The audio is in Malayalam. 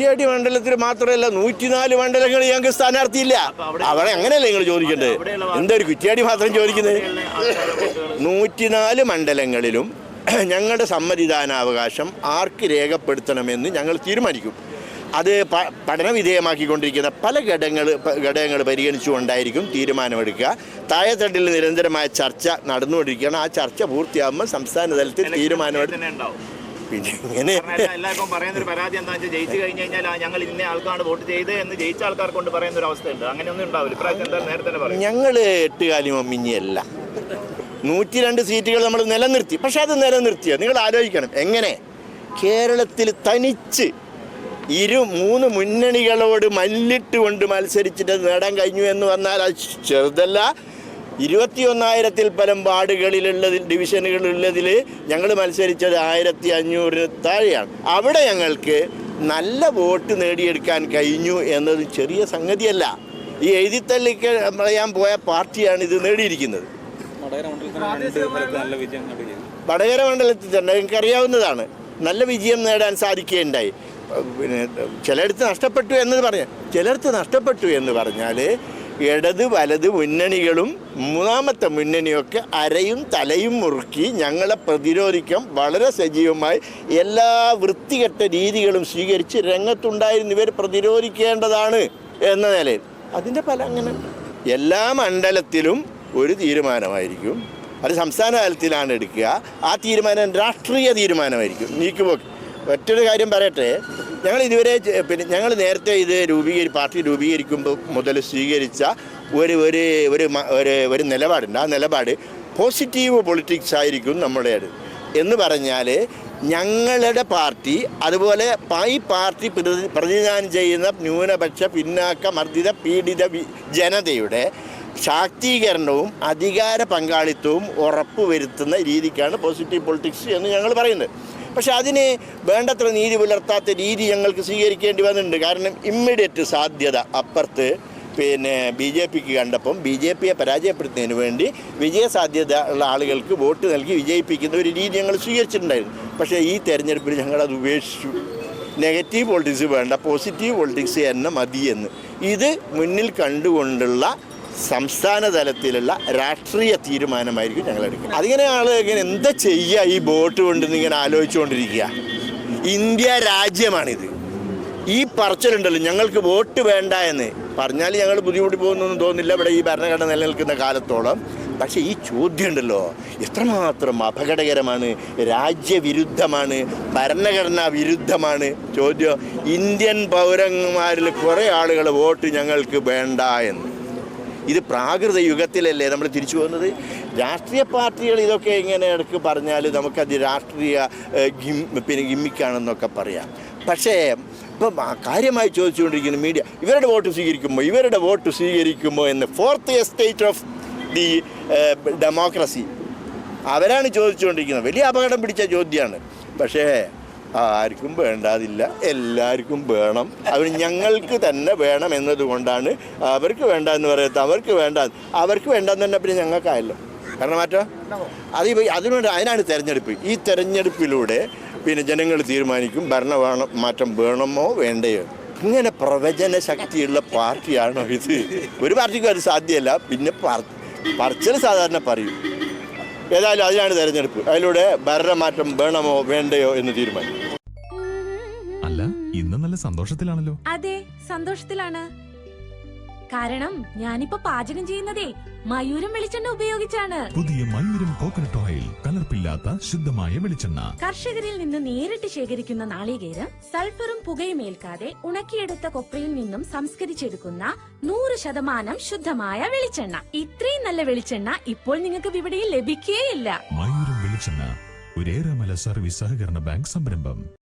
കുറ്റ്യാടി മണ്ഡലത്തിൽ മാത്രമല്ല 104 മണ്ഡലങ്ങൾ ഞങ്ങൾക്ക് സ്ഥാനാർത്ഥിയില്ല. അവിടെ അങ്ങനെയല്ല നിങ്ങൾ ചോദിക്കേണ്ടത്. എന്താ ഒരു കുറ്റ്യാടി മാത്രം ചോദിക്കുന്നത്? 104 മണ്ഡലങ്ങളിലും ഞങ്ങളുടെ സമ്മതിദാനാവകാശം ആർക്ക് രേഖപ്പെടുത്തണമെന്ന് ഞങ്ങൾ തീരുമാനിക്കും. അത് പഠനവിധേയമാക്കിക്കൊണ്ടിരിക്കുന്ന പല ഘടകങ്ങൾ പരിഗണിച്ചുകൊണ്ടായിരിക്കും തീരുമാനമെടുക്കുക. താഴെത്തട്ടിൽ നിരന്തരമായ ചർച്ച നടന്നുകൊണ്ടിരിക്കുകയാണ്. ആ ചർച്ച പൂർത്തിയാകുമ്പോൾ സംസ്ഥാന തലത്തിൽ തീരുമാനമെടുക്കും. പിന്നെ ഇങ്ങനെ എല്ലാവർക്കും പറയുന്നൊരു പരാതി എന്താണെന്ന് വെച്ചാൽ ജയിച്ചു കഴിഞ്ഞ് കഴിഞ്ഞാൽ ഞങ്ങൾ ഇന്ന ആൾക്കാണ് വോട്ട് ചെയ്ത് എന്ന് ജയിച്ച ആൾക്കാർ കൊണ്ട് പറയുന്ന ഒരു അവസ്ഥയുണ്ട്. അങ്ങനെയൊന്നും ഉണ്ടാവില്ല. ഇപ്രാവശ്യം എന്താ നേരത്തെ പറയും? ഞങ്ങൾ 8 കാലി മമ്മിഞ്ഞല്ല, 102 സീറ്റുകൾ നമ്മൾ നിലനിർത്തി. പക്ഷെ അത് നിലനിർത്തിയോ നിങ്ങൾ ആലോചിക്കണം. എങ്ങനെ കേരളത്തിൽ തനിച്ച് 3 മുന്നണികളോട് മല്ലിട്ട് കൊണ്ട് മത്സരിച്ചിട്ട് നേടാൻ കഴിഞ്ഞു എന്ന് വന്നാൽ അത് ചെറുതല്ല. 21,000-ൽ പരം വാർഡുകളിലുള്ളതിൽ ഡിവിഷനുകളുള്ളതിൽ ഞങ്ങൾ മത്സരിച്ചത് 1,500 താഴെയാണ്. അവിടെ ഞങ്ങൾക്ക് നല്ല വോട്ട് നേടിയെടുക്കാൻ കഴിഞ്ഞു എന്നത് ചെറിയ സംഗതിയല്ല. ഈ എഴുതിത്തള്ളിക്ക് പറയാൻ പോയ പാർട്ടിയാണ് ഇത് നേടിയിരിക്കുന്നത്. വടകര മണ്ഡലത്തിൽ തന്നെ എനിക്കറിയാവുന്നതാണ്. നല്ല വിജയം നേടാൻ സാധിക്കുകയുണ്ടായി. പിന്നെ ചിലയിടത്ത് നഷ്ടപ്പെട്ടു എന്ന് പറഞ്ഞാൽ ഇടത് വലത് മുന്നണികളും മൂന്നാമത്തെ മുന്നണിയൊക്കെ അരയും തലയും മുറുക്കി ഞങ്ങളെ പ്രതിരോധിക്കാൻ വളരെ സജീവമായി എല്ലാ വൃത്തികെട്ട രീതികളും സ്വീകരിച്ച് രംഗത്തുണ്ടായിരുന്നു. ഇവർ പ്രതിരോധിക്കേണ്ടതാണ് എന്ന നിലയിൽ അതിൻ്റെ ഫലം അങ്ങനെ എല്ലാ മണ്ഡലത്തിലും ഒരു തീരുമാനമായിരിക്കും. അത് സംസ്ഥാന തലത്തിലാണ് എടുക്കുക. ആ തീരുമാനം രാഷ്ട്രീയ തീരുമാനമായിരിക്കും. നീക്കുപോക്ക് മറ്റൊരു കാര്യം പറയട്ടെ. ഞങ്ങൾ ഇതുവരെ ഞങ്ങൾ നേരത്തെ ഇത് പാർട്ടി രൂപീകരിക്കുമ്പോൾ മുതൽ സ്വീകരിച്ച ഒരു നിലപാടുണ്ട്. ആ നിലപാട് പോസിറ്റീവ് പൊളിറ്റിക്സ് ആയിരിക്കും നമ്മുടേത് എന്ന് പറഞ്ഞാൽ ഞങ്ങളുടെ പാർട്ടി അതുപോലെ ഈ പാർട്ടി പ്രതിനിധാനം ചെയ്യുന്ന ന്യൂനപക്ഷ പിന്നാക്ക മർദ്ദിത പീഡിത ജനതയുടെ ശാക്തീകരണവും അധികാര പങ്കാളിത്തവും ഉറപ്പുവരുത്തുന്ന രീതിക്കാണ് പോസിറ്റീവ് പൊളിറ്റിക്സ് എന്ന് ഞങ്ങൾ പറയുന്നത്. പക്ഷെ അതിന് വേണ്ടത്ര നീതി പുലർത്താത്ത രീതി ഞങ്ങൾക്ക് സ്വീകരിക്കേണ്ടി വന്നിട്ടുണ്ട്. കാരണം ഇമ്മീഡിയറ്റ് സാധ്യത അപ്പുറത്ത് BJPക്ക് കണ്ടപ്പം BJPയെ പരാജയപ്പെടുത്തുന്നതിന് വേണ്ടി വിജയസാധ്യത ഉള്ള ആളുകൾക്ക് വോട്ട് നൽകി വിജയിപ്പിക്കുന്ന ഒരു രീതി ഞങ്ങൾ സ്വീകരിച്ചിട്ടുണ്ടായിരുന്നു. പക്ഷേ ഈ തെരഞ്ഞെടുപ്പിൽ ഞങ്ങളത് ഉപേക്ഷിച്ചു. നെഗറ്റീവ് പൊളിറ്റിക്സ് വേണ്ട, പോസിറ്റീവ് പൊളിറ്റിക്സ് തന്നെ മതിയെന്ന് ഇത് മുന്നിൽ കണ്ടുകൊണ്ടുള്ള സംസ്ഥാന തലത്തിലുള്ള രാഷ്ട്രീയ തീരുമാനമായിരിക്കും ഞങ്ങൾ എടുക്കുക. അതിങ്ങനെ ഇങ്ങനെ എന്താ ചെയ്യുക ഈ വോട്ട് കൊണ്ടെന്ന് ഇങ്ങനെ ആലോചിച്ചുകൊണ്ടിരിക്കുക. ഇന്ത്യ രാജ്യമാണിത്. ഈ പറച്ചിലുണ്ടല്ലോ ഞങ്ങൾക്ക് വോട്ട് വേണ്ട എന്ന് പറഞ്ഞാൽ ഞങ്ങൾ ബുദ്ധിമുട്ടി പോകുന്നൊന്നും തോന്നില്ല ഇവിടെ ഈ ഭരണഘടന നിലനിൽക്കുന്ന കാലത്തോളം. പക്ഷേ ഈ ചോദ്യം ഉണ്ടല്ലോ എത്രമാത്രം അപകടകരമാണ്, രാജ്യവിരുദ്ധമാണ്, ഭരണഘടനാ വിരുദ്ധമാണ് ചോദ്യം. ഇന്ത്യൻ പൗരന്മാരിൽ കുറേ ആളുകൾ വോട്ട് ഞങ്ങൾക്ക് വേണ്ട എന്ന്. ഇത് പ്രാകൃത യുഗത്തിലല്ലേ നമ്മൾ തിരിച്ചു പോകുന്നത്? രാഷ്ട്രീയ പാർട്ടികൾ ഇതൊക്കെ ഇങ്ങനെ ഇടയ്ക്ക് പറഞ്ഞാൽ നമുക്കത് രാഷ്ട്രീയ ഗിമ്മിക്കാണെന്നൊക്കെ പറയാം. പക്ഷേ ഇപ്പം കാര്യമായി ചോദിച്ചുകൊണ്ടിരിക്കുന്ന മീഡിയ ഇവരുടെ വോട്ട് സ്വീകരിക്കുമോ എന്ന് fourth estate of the democracy അവരാണ് ചോദിച്ചുകൊണ്ടിരിക്കുന്നത്. വലിയ അപകടം പിടിച്ച ചോദ്യമാണ്. പക്ഷേ ആർക്കും വേണ്ടാതില്ല, എല്ലാവർക്കും വേണം. അവർ ഞങ്ങൾക്ക് തന്നെ വേണം എന്നതുകൊണ്ടാണ് അവർക്ക് വേണ്ട എന്ന് പറയുന്നത്. അവർക്ക് വേണ്ടെന്ന് തന്നെ പിന്നെ ഞങ്ങൾക്കായല്ലോ. കാരണം മാറ്റം അതിനാണ് തെരഞ്ഞെടുപ്പ്. ഈ തെരഞ്ഞെടുപ്പിലൂടെ ജനങ്ങൾ തീരുമാനിക്കും മാറ്റം വേണമോ വേണ്ടയോ. ഇങ്ങനെ പ്രവചന ശക്തിയുള്ള പാർട്ടിയാണോ ഇത്? ഒരു പാർട്ടിക്കും അത് സാധ്യമല്ല. പിന്നെ പറച്ചിൽ സാധാരണ പറയും. ഏതായാലും അതിനാണ് തെരഞ്ഞെടുപ്പ്. അതിലൂടെ ഭരണമാറ്റം വേണമോ വേണ്ടയോ എന്ന് തീരുമാനിക്കും. അല്ല, ഇന്ന് നല്ല സന്തോഷത്തിലാണല്ലോ. അതെ, സന്തോഷത്തിലാണ്. കാരണം ഞാനിപ്പോ പാചകം ചെയ്യുന്നതേ മയൂരം വെളിച്ചെണ്ണ ഉപയോഗിച്ചാണ്. പുതിയ മയൂരം കോക്കനട്ട് ഓയിൽ, കലർപ്പില്ലാത്ത ശുദ്ധമായ വെളിച്ചെണ്ണ. കർഷകരിൽ നിന്ന് നേരിട്ട് ശേഖരിക്കുന്ന നാളികേരം സൾഫറും പുകയും ഏൽക്കാതെ ഉണക്കിയെടുത്ത കൊപ്രയിൽ നിന്നും സംസ്കരിച്ചെടുക്കുന്ന 100% ശുദ്ധമായ വെളിച്ചെണ്ണ. ഇത്രയും നല്ല വെളിച്ചെണ്ണ ഇപ്പോൾ നിങ്ങൾക്ക് വിപണിയിൽ ലഭിക്കുകയില്ല. മയൂരം വെളിച്ചെണ്ണ, ഒരു ഏറെമല സർവീസ് സഹകരണ ബാങ്ക് സംരംഭം.